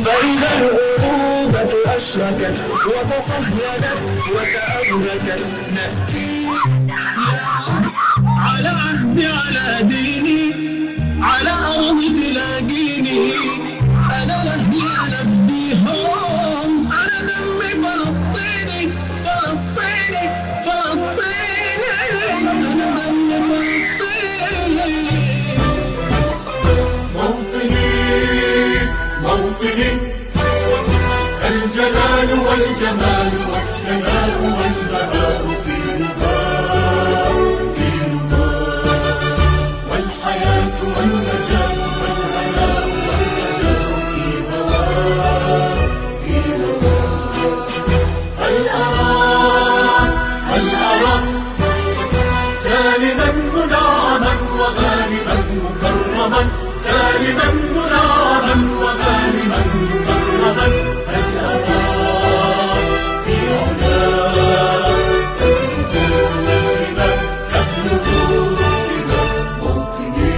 فإذا العروبة أشركت وتصهينت وتأبركت نأتي على عهدي على ديني على أرض تلاقيني أنا لهني أنا بديهم أنا دمي فلسطيني فلسطيني فلسطيني أنا دمي فلسطيني. موطني الجلال والجمال والسناء والبهاء في رباه والحياة والنجاة والهناء والرجاء في هواه هل أرى سالما منعما وغانما مكرما سالما منعما وغانما مكرما هل أرى في علاه تبلغ السبا موطني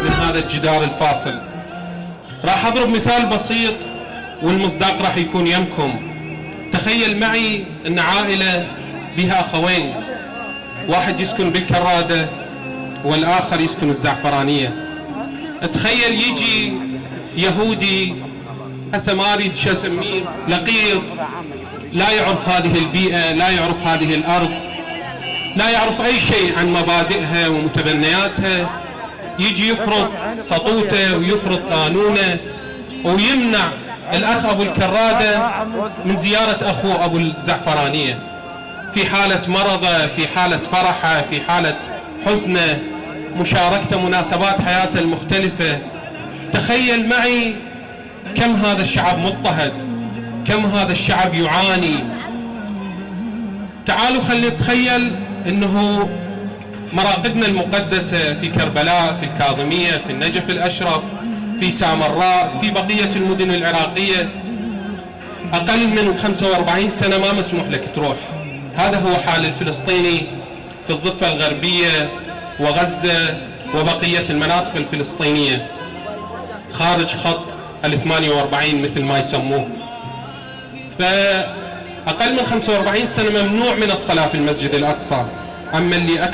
من هذا الجدار الفاصل راح أضرب مثال بسيط والمصداق راح يكون يمكم. تخيل معي أن عائلة بها أخوين، واحد يسكن بالكرادة والآخر يسكن الزعفرانية. تخيل يجي يهودي هسه ما أريد شو أسميه لقيط، لا يعرف هذه البيئة، لا يعرف هذه الأرض، لا يعرف أي شيء عن مبادئها ومتبنياتها، يجي يفرض سطوته ويفرض قانونه ويمنع الأخ أبو الكرادة من زيارة أخوه أبو الزعفرانية في حالة مرضه، في حالة فرحه، في حالة حزنه، مشاركته مناسبات حياته المختلفة. تخيل معي كم هذا الشعب مضطهد، كم هذا الشعب يعاني. تعالوا خلينا نتخيل أنه مراقدنا المقدسة في كربلاء، في الكاظمية، في النجف الأشرف، في سامراء، في بقية المدن العراقية أقل من 45 سنة ما مسموح لك تروح. هذا هو حال الفلسطيني في الضفة الغربية وغزة وبقية المناطق الفلسطينية خارج خط 48 مثل ما يسموه. فأقل من 45 سنة ممنوع من الصلاة في المسجد الأقصى. أما اللي